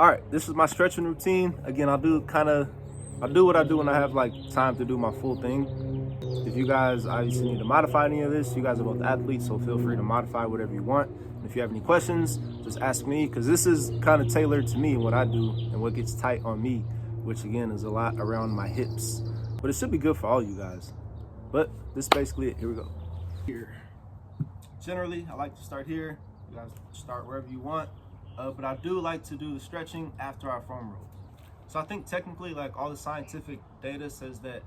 All right, this is my stretching routine. Again, I do what I do when I have like time to do my full thing. If you guys obviously need to modify any of this, you guys are both athletes, so feel free to modify whatever you want. And if you have any questions, just ask me, because this is kind of tailored to me and what I do and what gets tight on me, which again is a lot around my hips. But it should be good for all you guys. But this is basically it. Here we go. Here. Generally, I like to start here. You guys start wherever you want. But I do like to do the stretching after our foam roll. So I think technically, like, all the scientific data says that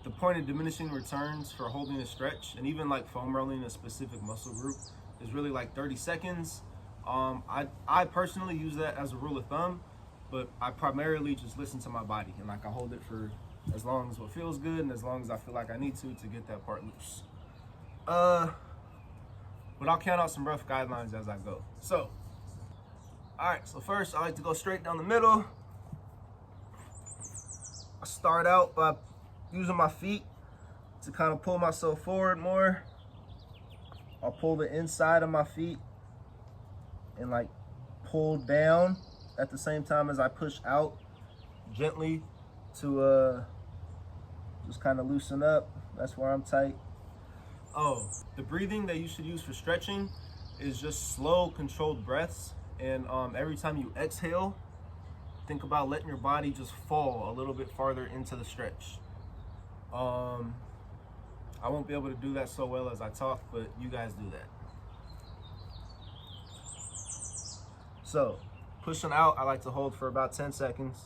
the point of diminishing returns for holding a stretch and even like foam rolling a specific muscle group is really like 30 seconds. I personally use that as a rule of thumb, but I primarily just listen to my body and like I hold it for as long as what feels good and as long as I feel like I need to get that part loose. But I'll count out some rough guidelines as I go. So, all right, so first I like to go straight down the middle. I start out by using my feet to kind of pull myself forward more. I'll pull the inside of my feet and like pull down at the same time as I push out gently to just kind of loosen up. That's where I'm tight. Oh, the breathing that you should use for stretching is just slow, controlled breaths. And every time you exhale, think about letting your body just fall a little bit farther into the stretch. I won't be able to do that so well as I talk, but you guys do that. So, pushing out, I like to hold for about 10 seconds.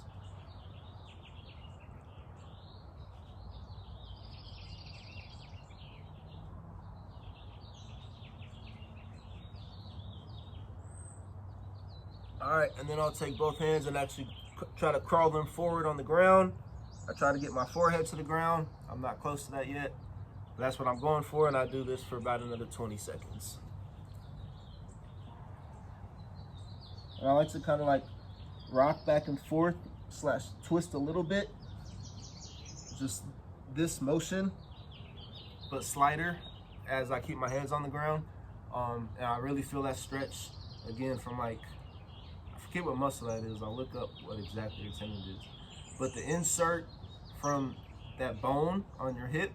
All right, and then I'll take both hands and actually try to crawl them forward on the ground. I try to get my forehead to the ground. I'm not close to that yet, but that's what I'm going for, and I do this for about another 20 seconds. And I like to kind of like rock back and forth / twist a little bit. Just this motion, but slighter as I keep my hands on the ground. And I really feel that stretch again from like, I forget what muscle that is. I'll look up what exactly the tendon is. But the insert from that bone on your hip,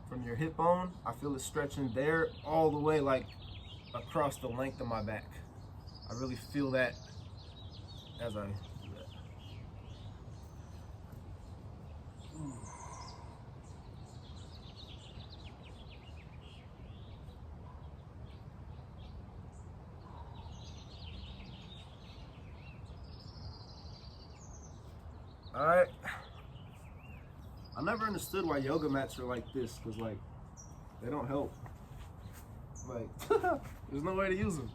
from your hip bone, I feel it stretching there all the way like across the length of my back. I really feel that as I do that. All right. I never understood why yoga mats are like this, because like they don't help. Like there's no way to use them.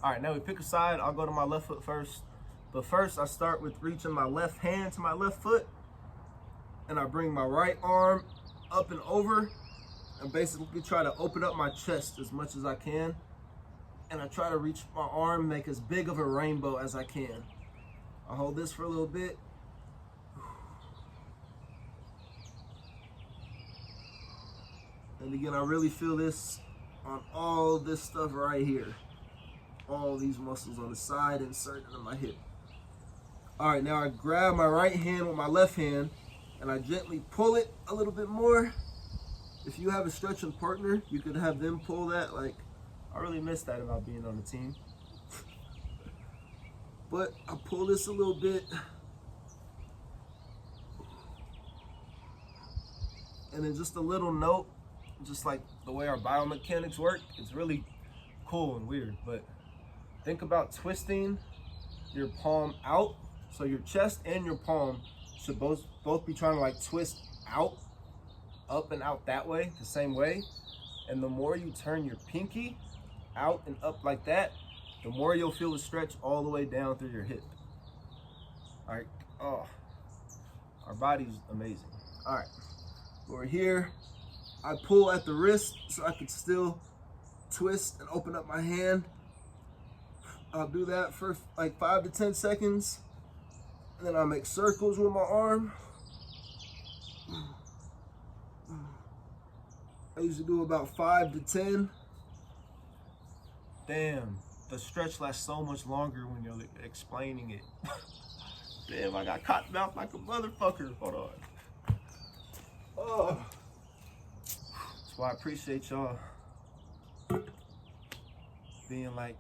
All right, now we pick a side. I'll go to my left foot first. But first I start with reaching my left hand to my left foot, and I bring my right arm up and over and basically try to open up my chest as much as I can. And I try to reach my arm, make as big of a rainbow as I can. I'll hold this for a little bit. And again, I really feel this on all this stuff right here. All these muscles on the side inserted into my hip. All right, now I grab my right hand with my left hand and I gently pull it a little bit more. If you have a stretching partner, you could have them pull that. Like, I really miss that about being on the team. But I pull this a little bit. And then just a little note, just like the way our biomechanics work, it's really cool and weird, but think about twisting your palm out. So your chest and your palm should both be trying to like twist out, up and out that way, the same way. And the more you turn your pinky out and up like that, the more you'll feel the stretch all the way down through your hip. All right, oh, our body's amazing. All right, over here, I pull at the wrist so I can still twist and open up my hand. I'll do that for like 5 to 10 seconds. And then I'll make circles with my arm. I usually do about 5 to 10. Damn, the stretch lasts so much longer when you're explaining it. Damn, I got cotton mouth like a motherfucker. Hold on. Oh. That's why I appreciate y'all being like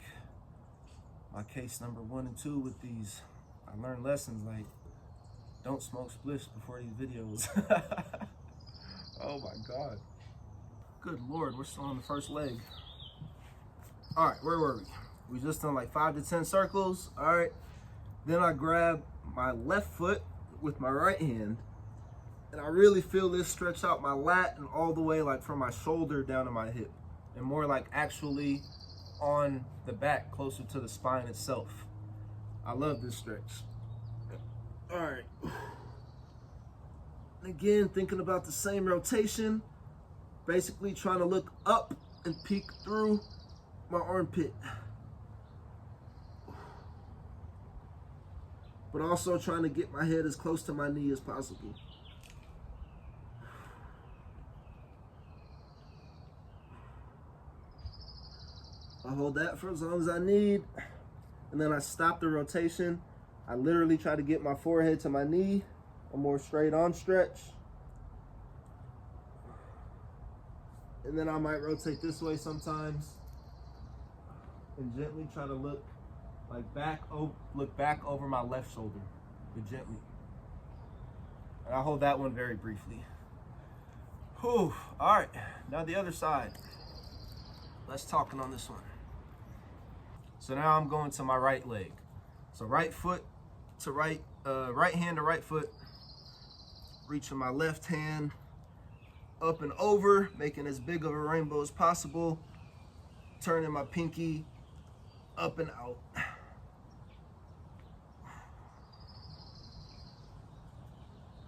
my case number 1 and 2 with these. I learned lessons like don't smoke spliffs before these videos. Oh my God. Good Lord, we're still on the first leg. All right, where were we? We just done like 5 to 10 circles. All right. Then I grab my left foot with my right hand, and I really feel this stretch out my lat and all the way like from my shoulder down to my hip, and more like actually on the back, closer to the spine itself. I love this stretch. All right. Again, thinking about the same rotation, basically trying to look up and peek through my armpit, but also trying to get my head as close to my knee as possible. I hold that for as long as I need, and then I stop the rotation. I literally try to get my forehead to my knee, a more straight on stretch. And then I might rotate this way sometimes and gently try to look like back over my left shoulder, but gently. And I hold that one very briefly. Whew. All right, now the other side. Let's talking on this one. So now I'm going to my right leg. So right foot to right, right hand to right foot, reaching my left hand up and over, making as big of a rainbow as possible, turning my pinky up and out.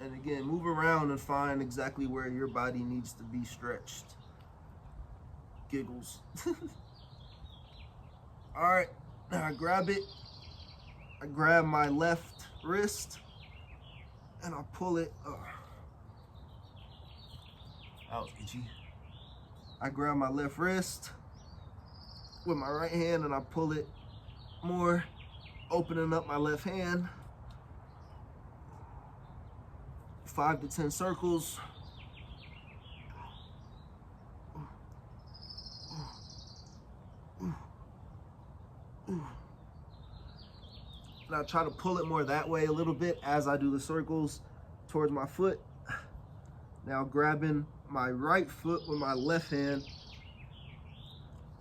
And again, move around and find exactly where your body needs to be stretched. Giggles. All right, now I grab it. I grab my left wrist and I pull it. That was itchy. I grab my left wrist with my right hand and I pull it more, opening up my left hand. 5 to 10 circles. And I try to pull it more that way a little bit as I do the circles towards my foot. Now grabbing my right foot with my left hand,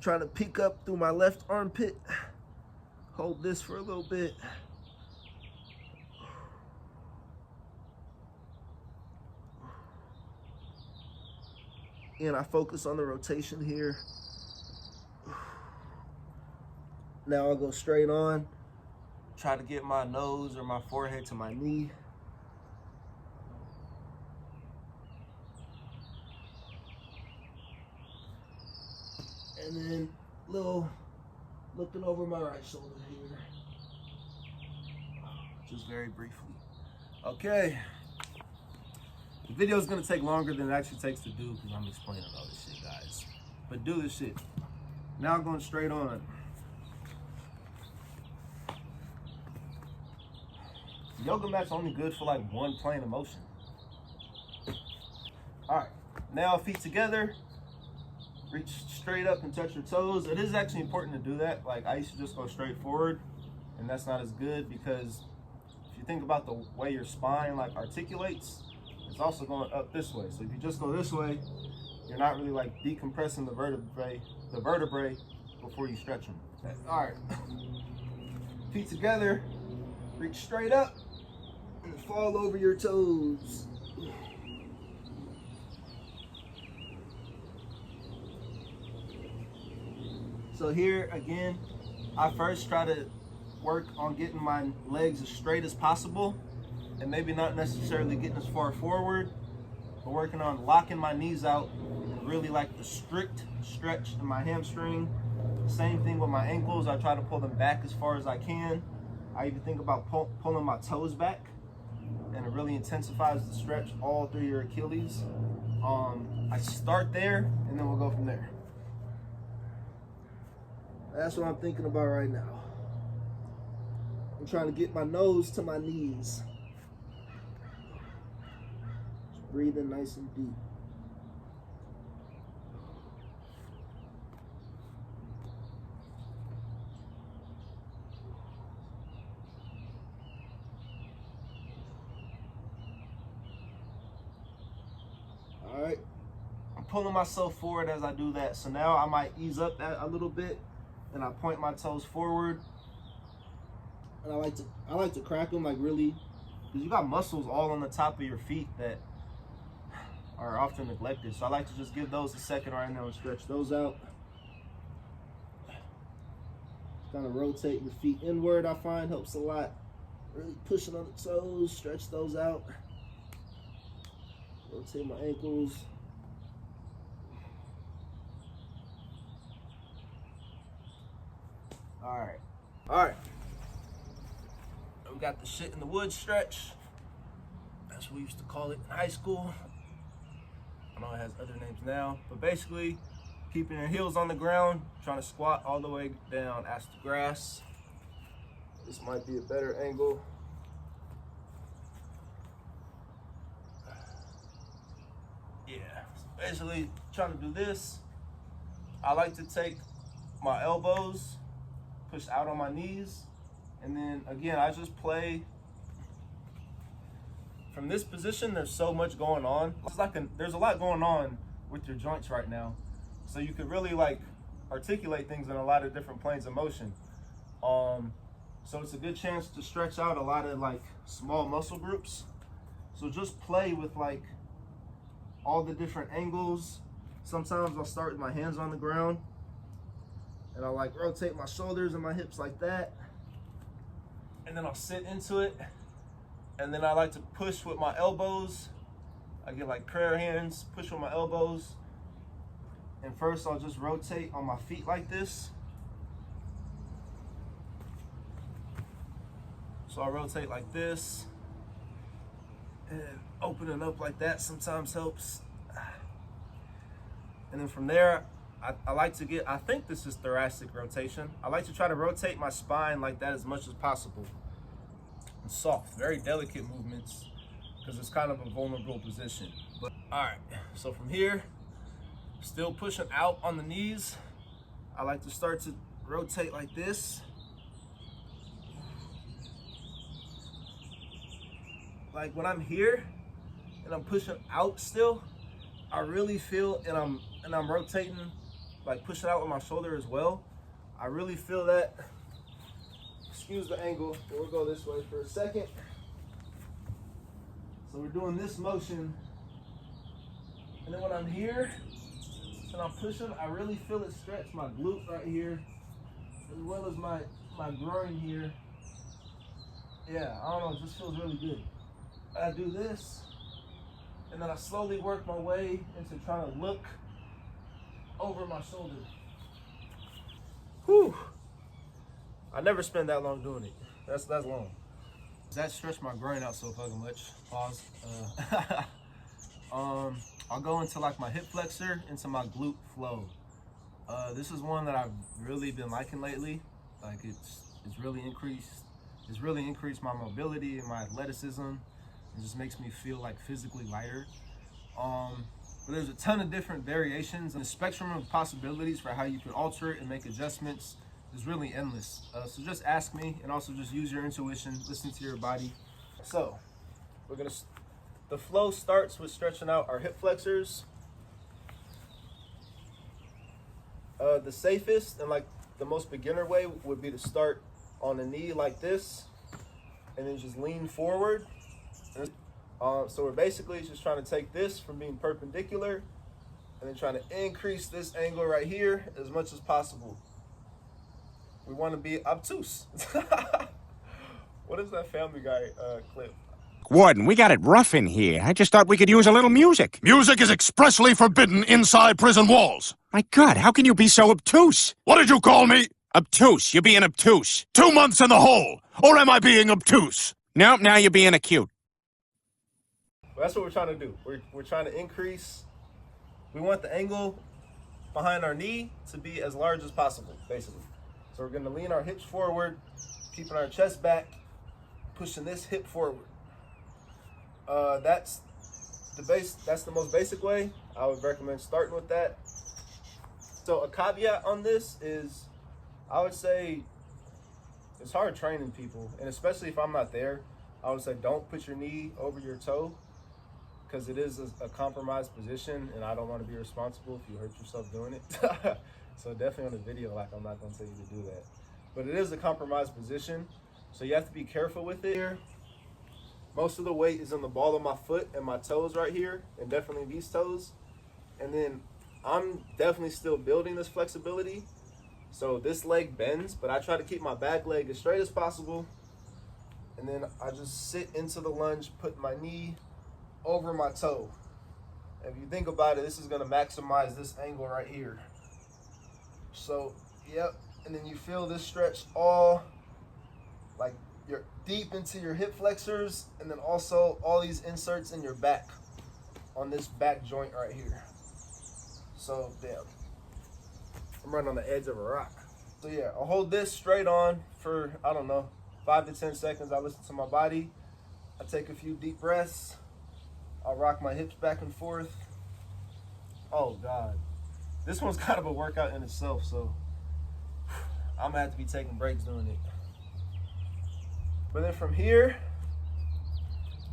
trying to peek up through my left armpit. Hold this for a little bit. And I focus on the rotation here. Now I'll go straight on. Try to get my nose or my forehead to my knee. And then little looking over my right shoulder here. Just very briefly. Okay. The video is gonna take longer than it actually takes to do because I'm explaining all this shit, guys. But do this shit. Now I'm going straight on. Yoga mat's only good for like one plane of motion. All right, now feet together. Reach straight up and touch your toes. It is actually important to do that. Like I used to just go straight forward, and that's not as good because if you think about the way your spine like articulates, it's also going up this way. So if you just go this way, you're not really like decompressing the vertebrae before you stretch them. All right, feet together, reach straight up and fall over your toes. So here again, I first try to work on getting my legs as straight as possible, and maybe not necessarily getting as far forward, but working on locking my knees out and really like the strict stretch in my hamstring. Same thing with my ankles. I try to pull them back as far as I can. I even think about pulling my toes back, and it really intensifies the stretch all through your Achilles. I start there and then we'll go from there. That's what I'm thinking about right now. I'm trying to get my nose to my knees. Just breathing nice and deep. All right. I'm pulling myself forward as I do that. So now I might ease up that a little bit, and I point my toes forward. And I like to crack them like really, because you got muscles all on the top of your feet that are often neglected. So I like to just give those a second right now and stretch those out. Kind of rotate your feet inward, I find helps a lot. Really pushing on the toes, stretch those out. Rotate my ankles. All right. We got the shit in the woods stretch. That's what we used to call it in high school. I know it has other names now, but basically keeping your heels on the ground, trying to squat all the way down ass to grass. This might be a better angle. Yeah, so basically trying to do this. I like to take my elbows, push out on my knees, and then again, I just play from this position. There's so much going on. There's a lot going on with your joints right now. So you could really like articulate things in a lot of different planes of motion. So it's a good chance to stretch out a lot of like small muscle groups. So just play with like all the different angles. Sometimes I'll start with my hands on the ground and I'll like rotate my shoulders and my hips like that. And then I'll sit into it. And then I like to push with my elbows. I get like prayer hands, push with my elbows. And first I'll just rotate on my feet like this. So I rotate like this. And opening up like that sometimes helps. And then from there, I like to get, I think this is thoracic rotation. I like to try to rotate my spine like that as much as possible. And soft, very delicate movements because it's kind of a vulnerable position. But all right, so from here, still pushing out on the knees. I like to start to rotate like this. Like when I'm here and I'm pushing out still, I really feel, and I'm rotating, like pushing out with my shoulder as well. I really feel that. Excuse the angle, but we'll go this way for a second. So we're doing this motion, and then when I'm here and I'm pushing, I really feel it stretch my glute right here, as well as my groin here. Yeah, I don't know, it just feels really good. I do this, and then I slowly work my way into trying to look over my shoulder. Whew. I never spend that long doing it. That's long. That stretched my groin out so fucking much. Pause. I'll go into like my hip flexor, into my glute flow. This is one that I've really been liking lately. Like it's really increased. It's really increased my mobility and my athleticism. It just makes me feel like physically lighter. But there's a ton of different variations, and the spectrum of possibilities for how you could alter it and make adjustments is really endless. So just ask me, and also just use your intuition, listen to your body. So the flow starts with stretching out our hip flexors. The safest and like the most beginner way would be to start on the knee like this, and then just lean forward. So we're basically just trying to take this from being perpendicular and then trying to increase this angle right here as much as possible. We want to be obtuse. What is that Family Guy clip? Warden, we got it rough in here. I just thought we could use a little music. Music is expressly forbidden inside prison walls. My God, how can you be so obtuse? What did you call me? Obtuse. You're being obtuse. 2 months in the hole. Or am I being obtuse? Nope, now you're being acute. Well, that's what we're trying to do. We're trying to increase. We want the angle behind our knee to be as large as possible, basically. So we're gonna lean our hips forward, keeping our chest back, pushing this hip forward. That's the most basic way. I would recommend starting with that. So a caveat on this is, I would say it's hard training people, and especially if I'm not there, I would say don't put your knee over your toe, because it is a compromised position, and I don't want to be responsible if you hurt yourself doing it. So definitely on the video, like, I'm not going to tell you to do that. But it is a compromised position, so you have to be careful with it here. Most of the weight is on the ball of my foot and my toes right here, and definitely these toes. And then I'm definitely still building this flexibility. So this leg bends, but I try to keep my back leg as straight as possible. And then I just sit into the lunge, put my knee over my toe. If you think about it, this is gonna maximize this angle right here. So, yep, and then you feel this stretch all, like, you're deep into your hip flexors, and then also all these inserts in your back on this back joint right here. So, damn, I'm running on the edge of a rock. So yeah, I'll hold this straight on for, I don't know, 5 to 10 seconds. I listen to my body. I take a few deep breaths. I'll rock my hips back and forth. Oh God. This one's kind of a workout in itself, so I'm gonna have to be taking breaks doing it. But then from here,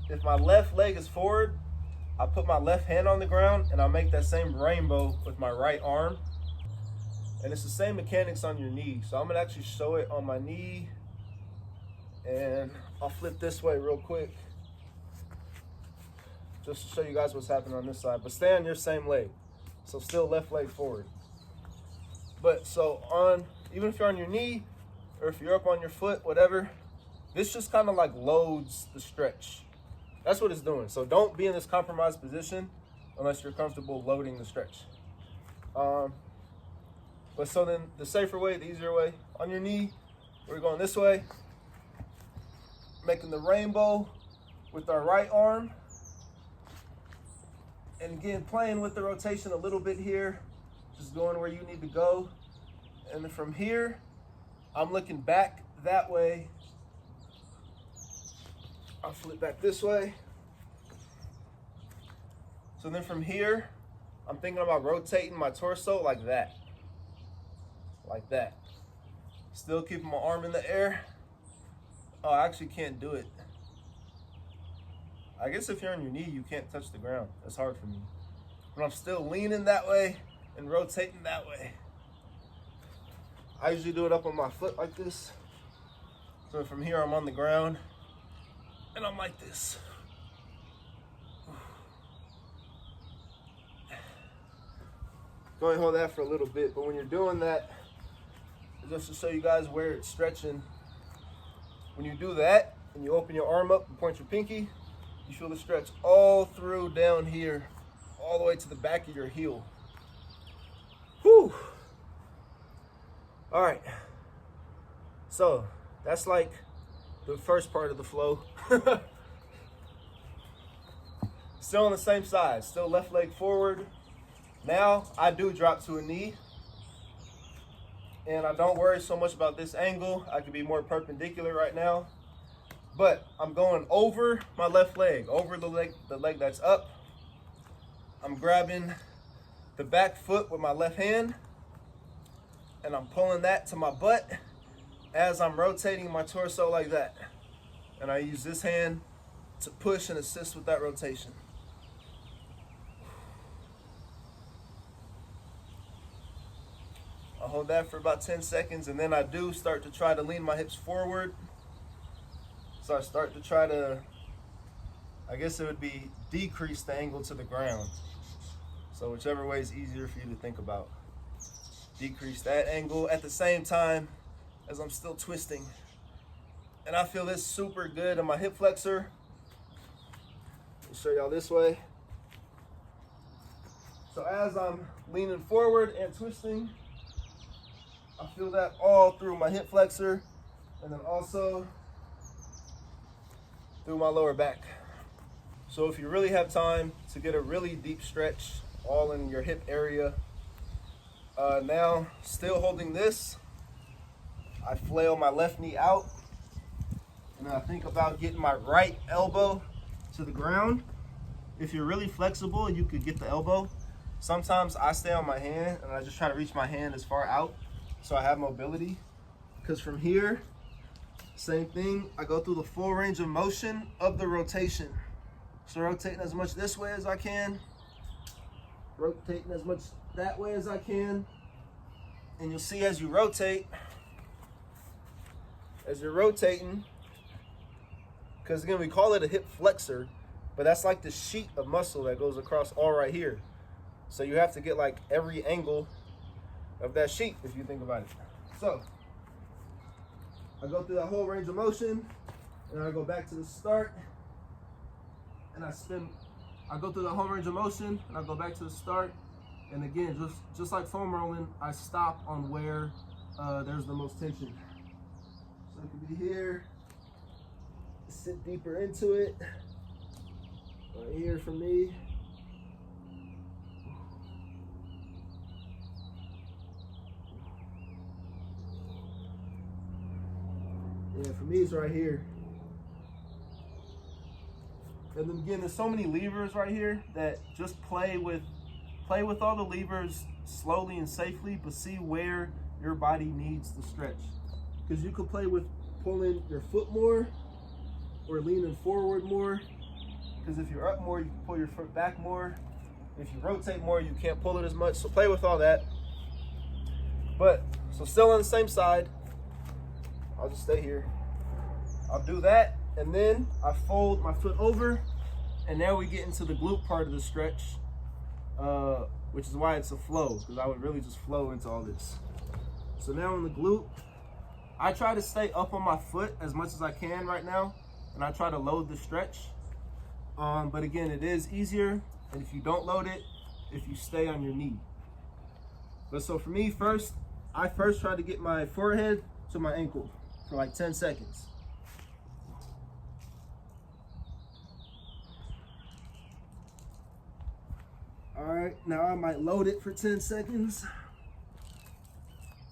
if my left leg is forward, I put my left hand on the ground and I'll make that same rainbow with my right arm. And it's the same mechanics on your knee. So I'm gonna actually show it on my knee, and I'll flip this way real quick, just to show you guys what's happening on this side. But stay on your same leg. So still left leg forward. But so even if you're on your knee or if you're up on your foot, whatever, this just kind of like loads the stretch. That's what it's doing. So don't be in this compromised position unless you're comfortable loading the stretch. But so then the safer way, the easier way, on your knee, we're going this way, making the rainbow with our right arm. And again, playing with the rotation a little bit here, just going where you need to go. And then from here, I'm looking back that way. I'll flip back this way. So then from here, I'm thinking about rotating my torso like that. Like that. Still keeping my arm in the air. Oh, I actually can't do it. I guess if you're on your knee, you can't touch the ground. That's hard for me. But I'm still leaning that way and rotating that way. I usually do it up on my foot like this. So from here, I'm on the ground and I'm like this. Go ahead and hold that for a little bit. But when you're doing that, just to show you guys where it's stretching, when you do that and you open your arm up and point your pinky, you feel the stretch all through down here, all the way to the back of your heel. Whew. All right. So that's like the first part of the flow. Still on the same side, still left leg forward. Now I do drop to a knee. And I don't worry so much about this angle. I can be more perpendicular right now. But I'm going over my left leg, over the leg that's up. I'm grabbing the back foot with my left hand, and I'm pulling that to my butt as I'm rotating my torso like that. And I use this hand to push and assist with that rotation. I'll hold that for about 10 seconds, and then I do start to try to lean my hips forward. So I start to try to, I guess it would be decrease the angle to the ground. So whichever way is easier for you to think about. Decrease that angle at the same time as I'm still twisting. And I feel this super good in my hip flexor. Let me show y'all this way. So as I'm leaning forward and twisting, I feel that all through my hip flexor, and then also through my lower back. So if you really have time to get a really deep stretch all in your hip area, now still holding this, I flail my left knee out, and then I think about getting my right elbow to the ground. If you're really flexible, you could get the elbow. Sometimes I stay on my hand and I just try to reach my hand as far out so I have mobility. Because from here, same thing, I go through the full range of motion of the rotation. So rotating as much this way as I can, rotating as much that way as I can. And you'll see as you rotate, as you're rotating, because again, we call it a hip flexor, but that's like the sheet of muscle that goes across all right here. So you have to get like every angle of that sheet if you think about it. So I go through that whole range of motion, and I go back to the start, and I spin. I go through the whole range of motion, and I go back to the start, and again, just like foam rolling, I stop on where there's the most tension. So it could be here, sit deeper into it, right here for me. Yeah, for me it's right here. And then again, there's so many levers right here that just play with all the levers slowly and safely, but see where your body needs to stretch. Because you could play with pulling your foot more or leaning forward more. Because if you're up more, you can pull your foot back more. If you rotate more, you can't pull it as much. So play with all that. But, so still on the same side. I'll just stay here. I'll do that, and then I fold my foot over, and now we get into the glute part of the stretch, which is why it's a flow, because I would really just flow into all this. So now in the glute, I try to stay up on my foot as much as I can right now, and I try to load the stretch. But again, it is easier, and if you don't load it, if you stay on your knee. But so for me, I first try to get my forehead to my ankle for like 10 seconds. All right, now I might load it for 10 seconds,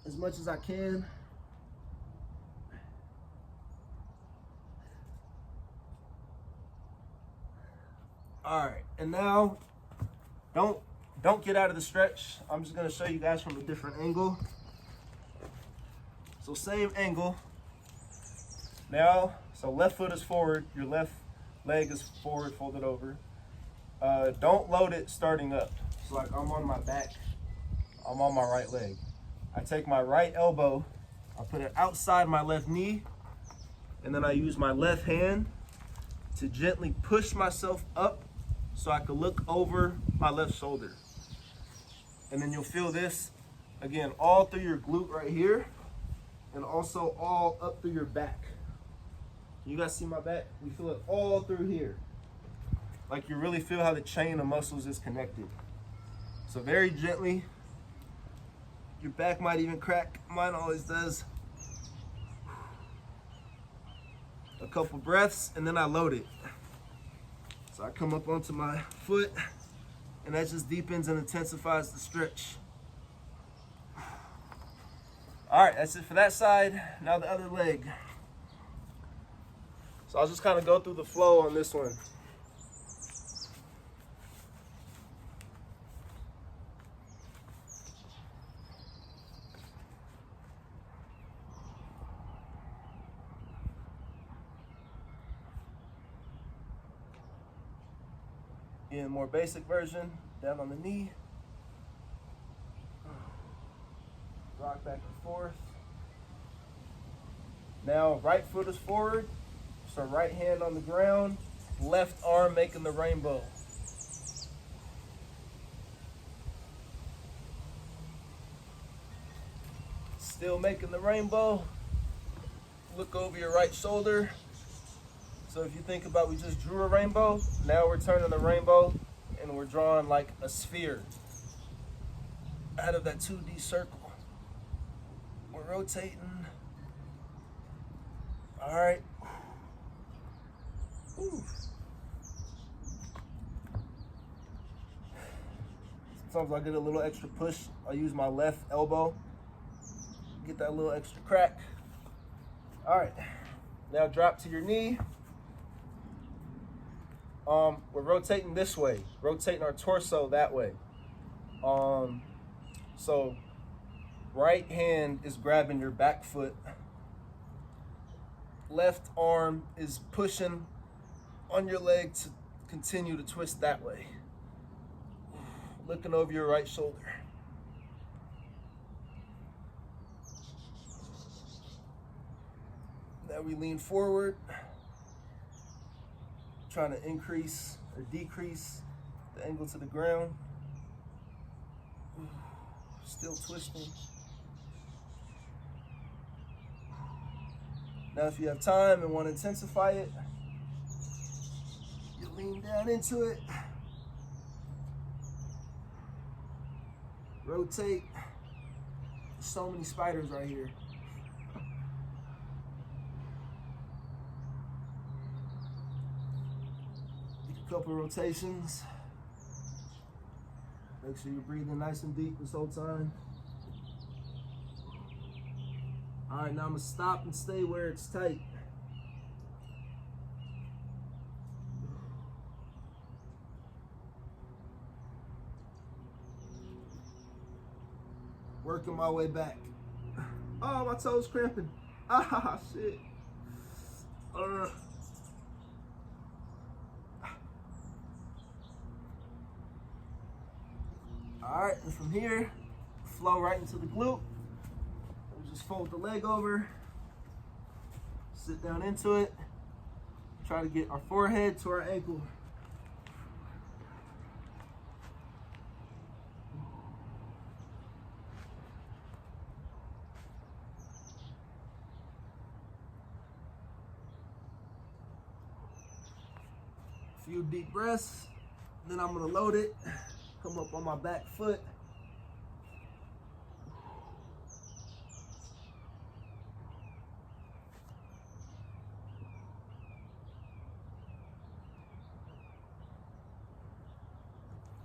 as much as I can. All right, and now don't get out of the stretch. I'm just gonna show you guys from a different angle. So same angle. Now, so left foot is forward, your left leg is forward, folded over. Don't load it starting up. So like I'm on my back, I'm on my right leg. I take my right elbow, I put it outside my left knee, and then I use my left hand to gently push myself up so I can look over my left shoulder. And then you'll feel this, again, all through your glute right here, and also all up through your back. You guys see my back? We feel it all through here. Like you really feel how the chain of muscles is connected. So very gently, your back might even crack, mine always does. A couple breaths, and then I load it. So I come up onto my foot, and that just deepens and intensifies the stretch. All right, that's it for that side. Now the other leg. So I'll just kind of go through the flow on this one. In more basic version, down on the knee. Rock back and forth. Now right foot is forward, so right hand on the ground, left arm making the rainbow. Still making the rainbow. Look over your right shoulder. So if you think about, we just drew a rainbow, now we're turning the rainbow and we're drawing like a sphere out of that 2D circle. We're rotating. All right. Ooh. Sometimes I get a little extra push. I use my left elbow, get that little extra crack. All right, now drop to your knee. We're rotating this way, rotating our torso that way. So right hand is grabbing your back foot. Left arm is pushing on your leg to continue to twist that way. Looking over your right shoulder. Now we lean forward, trying to increase or decrease the angle to the ground. Still twisting. Now if you have time and want to intensify it, you lean down into it. Rotate. So many spiders right here. Couple rotations. Make sure you're breathing nice and deep this whole time. All right, now I'm gonna stop and stay where it's tight. Working my way back. Oh, my toes cramping. Ah, shit. All right, and from here, flow right into the glute. We'll just fold the leg over, sit down into it, try to get our forehead to our ankle. A few deep breaths, then I'm gonna load it. Come up on my back foot.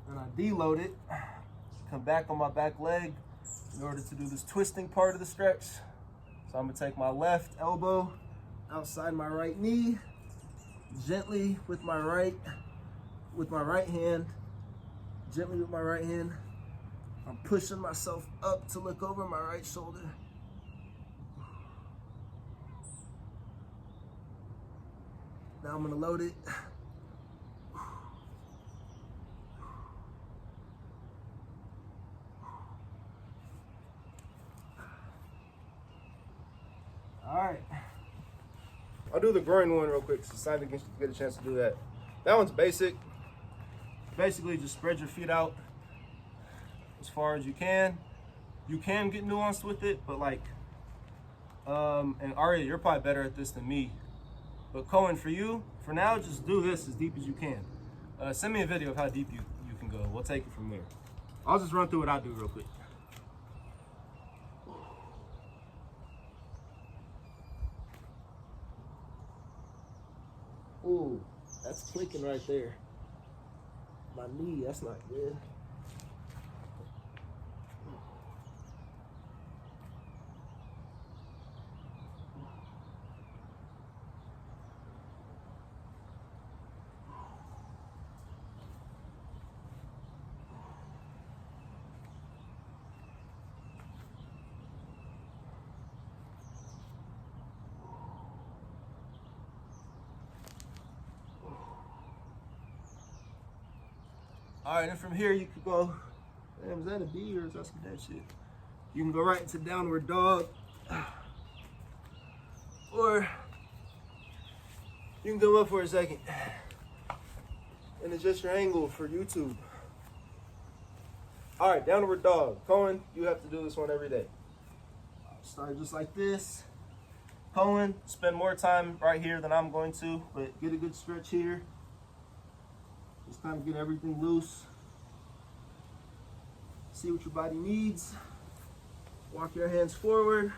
And I deload it. Come back on my back leg in order to do this twisting part of the stretch. So I'm gonna take my left elbow outside my right knee, gently with my right hand. Gently with my right hand, I'm pushing myself up to look over my right shoulder. Now I'm gonna load it. All right. I'll do the groin one real quick so Simon can get a chance to do that. That one's basic. Basically, just spread your feet out as far as you can. You can get nuanced with it, but like, and Aria, you're probably better at this than me. But Cohen, for you, for now, just do this as deep as you can. Send me a video of how deep you can go. We'll take it from there. I'll just run through what I do real quick. Ooh, that's clicking right there. My knee, that's not good. All right, and from here you could go, damn, is that a B or is that some dead shit? You can go right into downward dog. Or you can come up for a second and adjust your angle for YouTube. All right, downward dog. Cohen, you have to do this one every day. Start just like this. Cohen, spend more time right here than I'm going to, but get a good stretch here. Just kind of get everything loose. See what your body needs. Walk your hands forward.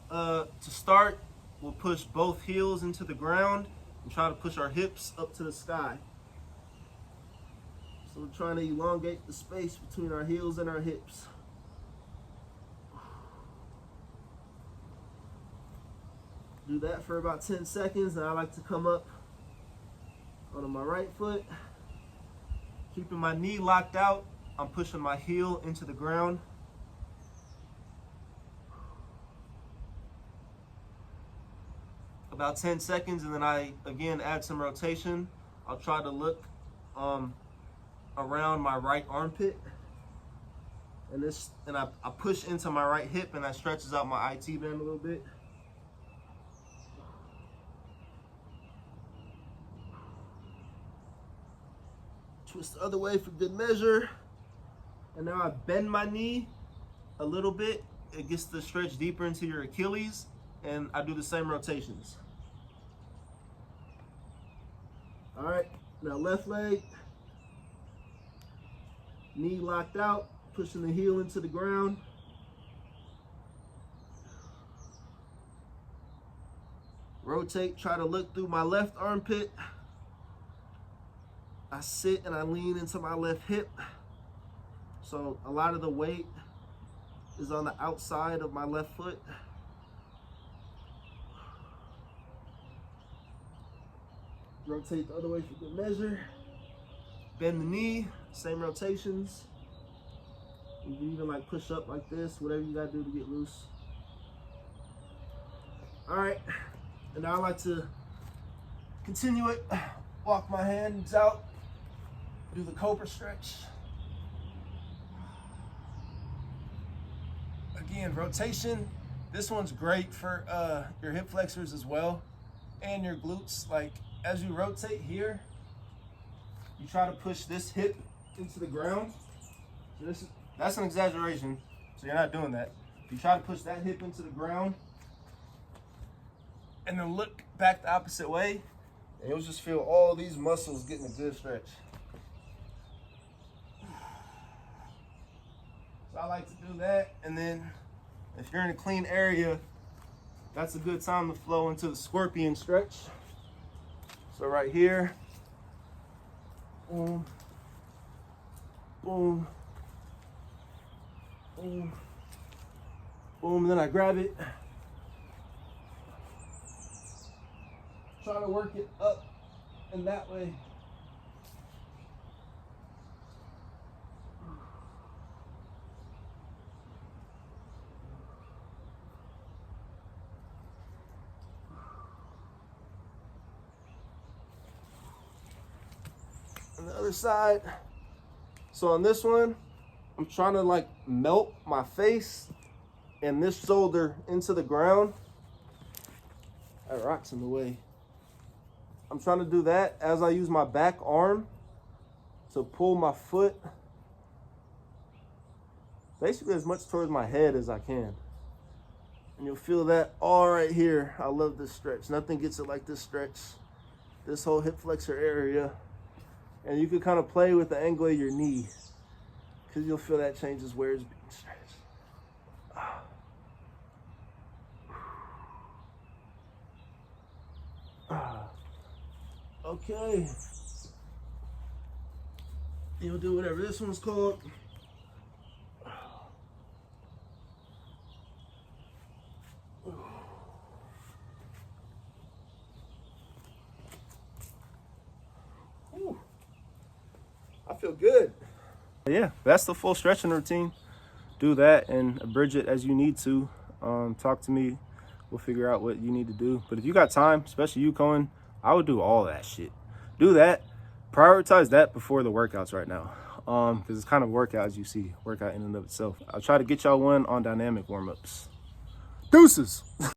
To start, we'll push both heels into the ground and try to push our hips up to the sky. So we're trying to elongate the space between our heels and our hips. Do that for about 10 seconds. And I like to come up onto my right foot. Keeping my knee locked out, I'm pushing my heel into the ground. About 10 seconds, and then I again add some rotation. I'll try to look around my right armpit, and I push into my right hip, and that stretches out my IT band a little bit. Twist the other way for good measure. And now I bend my knee a little bit. It gets to stretch deeper into your Achilles, and I do the same rotations. All right, now left leg, knee locked out, pushing the heel into the ground. Rotate, try to look through my left armpit. I sit and I lean into my left hip. So a lot of the weight is on the outside of my left foot. Rotate the other way for good measure. Bend the knee, same rotations. You can even like push up like this, whatever you gotta do to get loose. All right, and now I like to continue it. Walk my hands out, do the cobra stretch. Again, rotation. This one's great for your hip flexors as well, and your glutes. Like, as you rotate here, you try to push this hip into the ground. So that's an exaggeration, so you're not doing that. You try to push that hip into the ground, and then look back the opposite way, and you'll just feel all these muscles getting a good stretch. So I like to do that, and then if you're in a clean area, that's a good time to flow into the scorpion stretch. So right here, boom, boom, boom, boom, then I grab it. Try to work it up and that way. On the other side. So on this one, I'm trying to like melt my face and this shoulder into the ground. That rock's in the way. I'm trying to do that as I use my back arm to pull my foot basically as much towards my head as I can. And you'll feel that all right here. I love this stretch. Nothing gets it like this stretch. This whole hip flexor area. And you can kind of play with the angle of your knee, because you'll feel that changes where it's being stretched. Okay. You'll do whatever this one's called. I feel good. Yeah, that's the full stretching routine. Do that and abridge it as you need to. Talk to me. We'll figure out what you need to do. But if you got time, especially you, Cohen, I would do all that shit. Do that. Prioritize that before the workouts right now. Because it's kind of workout, as you see, workout in and of itself. I'll try to get y'all one on dynamic warm-ups. Deuces.